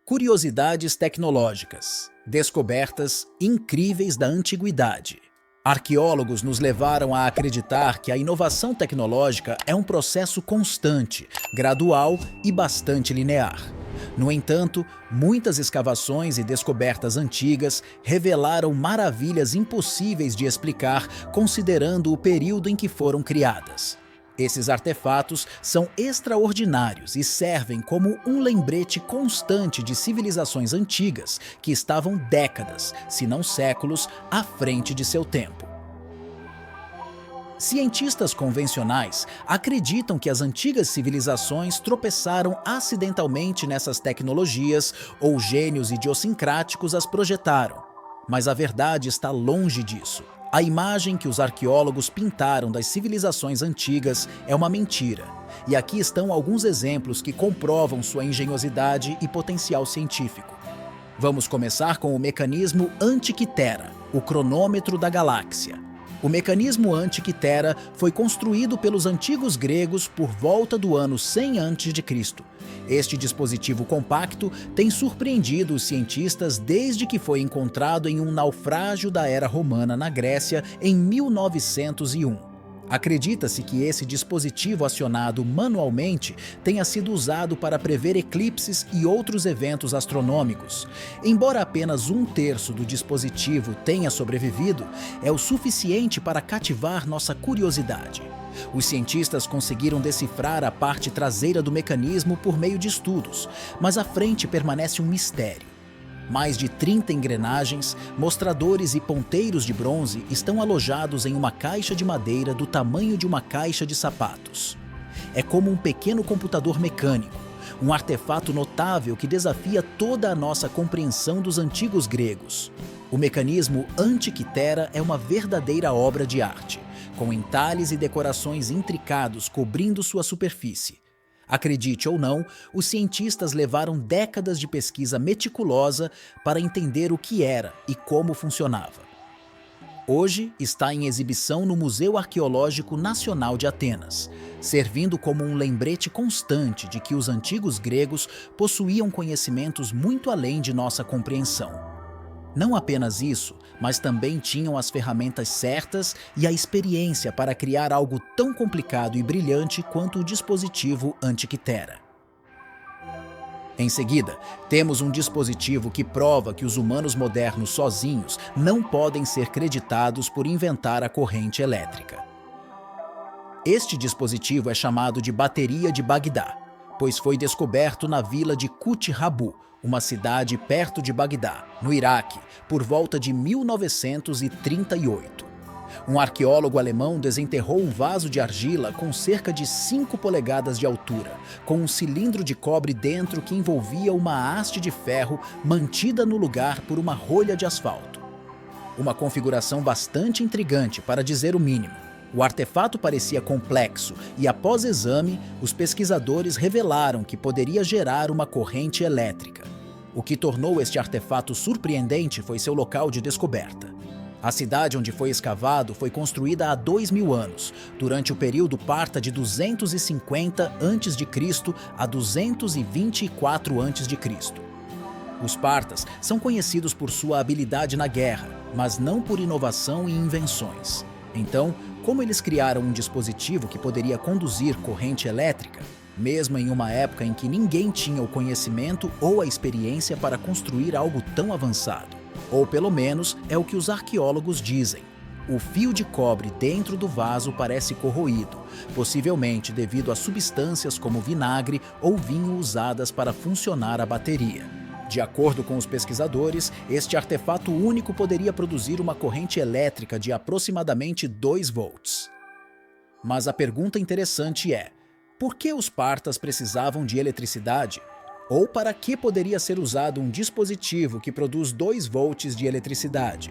Curiosidades tecnológicas. Descobertas incríveis da antiguidade. Arqueólogos nos levaram a acreditar que a inovação tecnológica é um processo constante, gradual e bastante linear. No entanto, muitas escavações e descobertas antigas revelaram maravilhas impossíveis de explicar considerando o período em que foram criadas. Esses artefatos são extraordinários e servem como um lembrete constante de civilizações antigas que estavam décadas, se não séculos, à frente de seu tempo. Cientistas convencionais acreditam que as antigas civilizações tropeçaram acidentalmente nessas tecnologias ou gênios idiosincráticos as projetaram. Mas a verdade está longe disso. A imagem que os arqueólogos pintaram das civilizações antigas é uma mentira. E aqui estão alguns exemplos que comprovam sua engenhosidade e potencial científico. Vamos começar com o mecanismo Antikythera, o cronômetro da galáxia. O mecanismo Antikythera foi construído pelos antigos gregos por volta do ano 100 a.C. Este dispositivo compacto tem surpreendido os cientistas desde que foi encontrado em um naufrágio da era romana na Grécia em 1901. Acredita-se que esse dispositivo acionado manualmente tenha sido usado para prever eclipses e outros eventos astronômicos. Embora apenas 1/3 do dispositivo tenha sobrevivido, é o suficiente para cativar nossa curiosidade. Os cientistas conseguiram decifrar a parte traseira do mecanismo por meio de estudos, mas a frente permanece um mistério. Mais de 30 engrenagens, mostradores e ponteiros de bronze estão alojados em uma caixa de madeira do tamanho de uma caixa de sapatos. É como um pequeno computador mecânico, um artefato notável que desafia toda a nossa compreensão dos antigos gregos. O mecanismo Antikythera é uma verdadeira obra de arte, com entalhes e decorações intricados cobrindo sua superfície. Acredite ou não, os cientistas levaram décadas de pesquisa meticulosa para entender o que era e como funcionava. Hoje está em exibição no Museu Arqueológico Nacional de Atenas, servindo como um lembrete constante de que os antigos gregos possuíam conhecimentos muito além de nossa compreensão. Não apenas isso, mas também tinham as ferramentas certas e a experiência para criar algo tão complicado e brilhante quanto o dispositivo Antikythera. Em seguida, temos um dispositivo que prova que os humanos modernos sozinhos não podem ser creditados por inventar a corrente elétrica. Este dispositivo é chamado de bateria de Bagdá, pois foi descoberto na vila de Kut Rabu, uma cidade perto de Bagdá, no Iraque, por volta de 1938. Um arqueólogo alemão desenterrou um vaso de argila com cerca de 5 polegadas de altura, com um cilindro de cobre dentro que envolvia uma haste de ferro mantida no lugar por uma rolha de asfalto. Uma configuração bastante intrigante, para dizer o mínimo. O artefato parecia complexo e, após exame, os pesquisadores revelaram que poderia gerar uma corrente elétrica. O que tornou este artefato surpreendente foi seu local de descoberta. A cidade onde foi escavado foi construída há 2000 anos, durante o período parta de 250 a.C. a 224 a.C. Os partas são conhecidos por sua habilidade na guerra, mas não por inovação e invenções. Então, como eles criaram um dispositivo que poderia conduzir corrente elétrica, mesmo em uma época em que ninguém tinha o conhecimento ou a experiência para construir algo tão avançado? Ou pelo menos é o que os arqueólogos dizem. O fio de cobre dentro do vaso parece corroído, possivelmente devido a substâncias como vinagre ou vinho usadas para funcionar a bateria. De acordo com os pesquisadores, este artefato único poderia produzir uma corrente elétrica de aproximadamente 2 volts. Mas a pergunta interessante é: por que os partas precisavam de eletricidade? Ou para que poderia ser usado um dispositivo que produz 2 volts de eletricidade?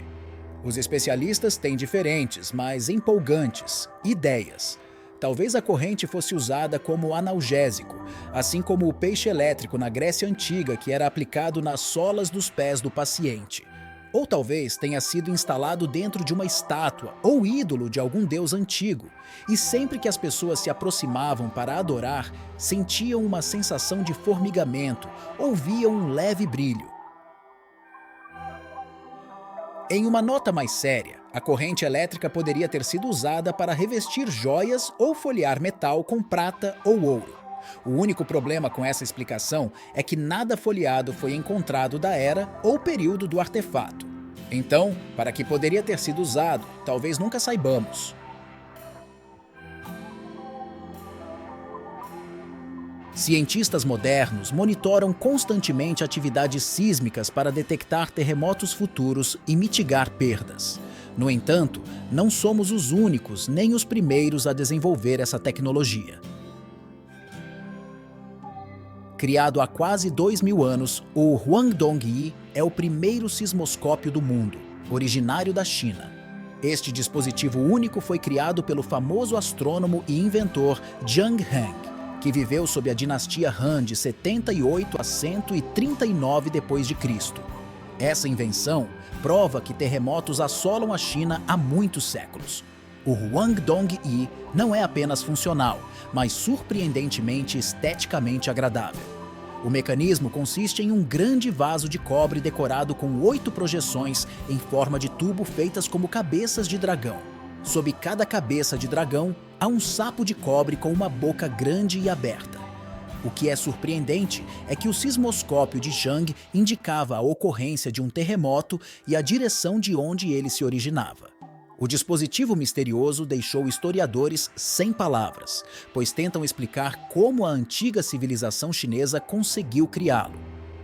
Os especialistas têm diferentes, mas empolgantes, ideias. Talvez a corrente fosse usada como analgésico, assim como o peixe elétrico na Grécia Antiga, que era aplicado nas solas dos pés do paciente. Ou talvez tenha sido instalado dentro de uma estátua ou ídolo de algum deus antigo, e sempre que as pessoas se aproximavam para adorar, sentiam uma sensação de formigamento ou viam um leve brilho. Em uma nota mais séria, a corrente elétrica poderia ter sido usada para revestir joias ou folhear metal com prata ou ouro. O único problema com essa explicação é que nada folheado foi encontrado da era ou período do artefato. Então, para que poderia ter sido usado, talvez nunca saibamos. Cientistas modernos monitoram constantemente atividades sísmicas para detectar terremotos futuros e mitigar perdas. No entanto, não somos os únicos nem os primeiros a desenvolver essa tecnologia. Criado há quase 2000 anos, o Huangdong-Yi é o primeiro sismoscópio do mundo, originário da China. Este dispositivo único foi criado pelo famoso astrônomo e inventor Zhang Heng, que viveu sob a dinastia Han de 78 a 139 d.C. Essa invenção prova que terremotos assolam a China há muitos séculos. O Huangdong-Yi não é apenas funcional, mas surpreendentemente esteticamente agradável. O mecanismo consiste em um grande vaso de cobre decorado com 8 projeções em forma de tubo feitas como cabeças de dragão. Sob cada cabeça de dragão, há um sapo de cobre com uma boca grande e aberta. O que é surpreendente é que o sismoscópio de Zhang indicava a ocorrência de um terremoto e a direção de onde ele se originava. O dispositivo misterioso deixou historiadores sem palavras, pois tentam explicar como a antiga civilização chinesa conseguiu criá-lo.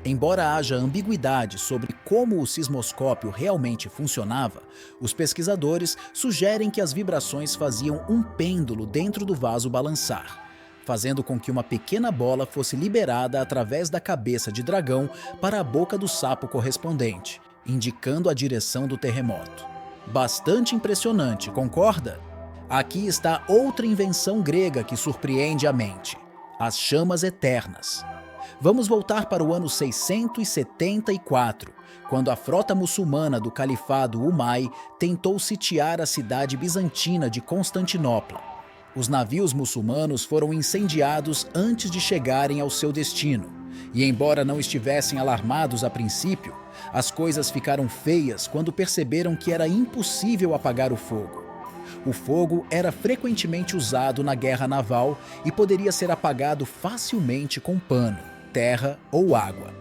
Embora haja ambiguidade sobre como o sismoscópio realmente funcionava, os pesquisadores sugerem que as vibrações faziam um pêndulo dentro do vaso balançar, fazendo com que uma pequena bola fosse liberada através da cabeça de dragão para a boca do sapo correspondente, indicando a direção do terremoto. Bastante impressionante, concorda? Aqui está outra invenção grega que surpreende a mente: as chamas eternas. Vamos voltar para o ano 674, quando a frota muçulmana do Califado Umayyad tentou sitiar a cidade bizantina de Constantinopla. Os navios muçulmanos foram incendiados antes de chegarem ao seu destino, e embora não estivessem alarmados a princípio, as coisas ficaram feias quando perceberam que era impossível apagar o fogo. O fogo era frequentemente usado na guerra naval e poderia ser apagado facilmente com pano, terra ou água.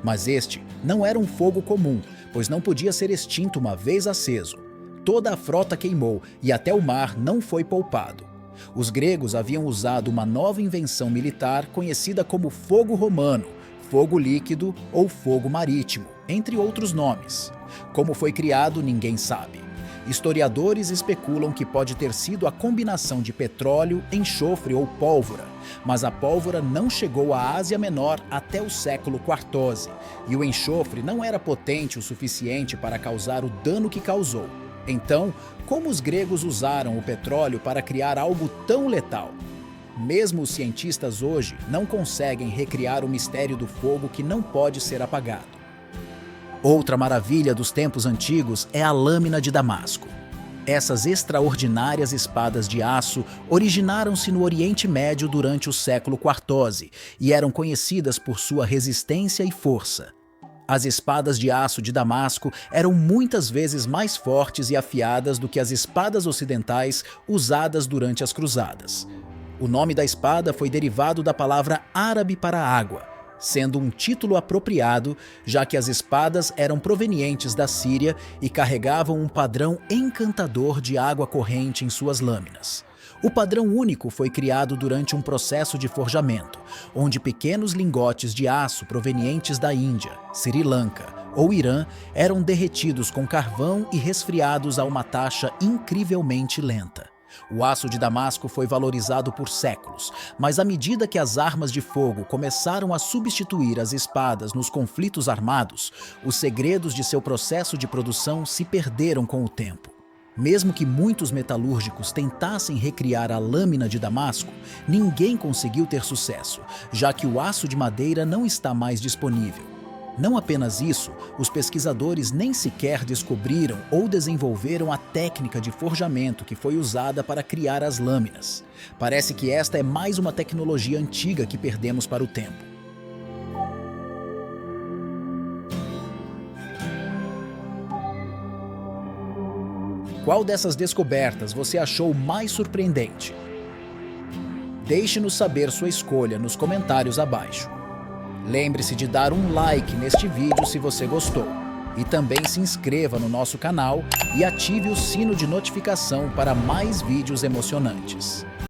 Mas este não era um fogo comum, pois não podia ser extinto uma vez aceso. Toda a frota queimou e até o mar não foi poupado. Os gregos haviam usado uma nova invenção militar conhecida como fogo romano, fogo líquido ou fogo marítimo, entre outros nomes. Como foi criado, ninguém sabe. Historiadores especulam que pode ter sido a combinação de petróleo, enxofre ou pólvora, mas a pólvora não chegou à Ásia Menor até o século XIV, e o enxofre não era potente o suficiente para causar o dano que causou. Então, como os gregos usaram o petróleo para criar algo tão letal? Mesmo os cientistas hoje não conseguem recriar o mistério do fogo que não pode ser apagado. Outra maravilha dos tempos antigos é a lâmina de Damasco. Essas extraordinárias espadas de aço originaram-se no Oriente Médio durante o século XIV e eram conhecidas por sua resistência e força. As espadas de aço de Damasco eram muitas vezes mais fortes e afiadas do que as espadas ocidentais usadas durante as cruzadas. O nome da espada foi derivado da palavra árabe para água, sendo um título apropriado, já que as espadas eram provenientes da Síria e carregavam um padrão encantador de água corrente em suas lâminas. O padrão único foi criado durante um processo de forjamento, onde pequenos lingotes de aço provenientes da Índia, Sri Lanka ou Irã eram derretidos com carvão e resfriados a uma taxa incrivelmente lenta. O aço de Damasco foi valorizado por séculos, mas à medida que as armas de fogo começaram a substituir as espadas nos conflitos armados, os segredos de seu processo de produção se perderam com o tempo. Mesmo que muitos metalúrgicos tentassem recriar a lâmina de Damasco, ninguém conseguiu ter sucesso, já que o aço de madeira não está mais disponível. Não apenas isso, os pesquisadores nem sequer descobriram ou desenvolveram a técnica de forjamento que foi usada para criar as lâminas. Parece que esta é mais uma tecnologia antiga que perdemos para o tempo. Qual dessas descobertas você achou mais surpreendente? Deixe-nos saber sua escolha nos comentários abaixo. Lembre-se de dar um like neste vídeo se você gostou. E também se inscreva no nosso canal e ative o sino de notificação para mais vídeos emocionantes.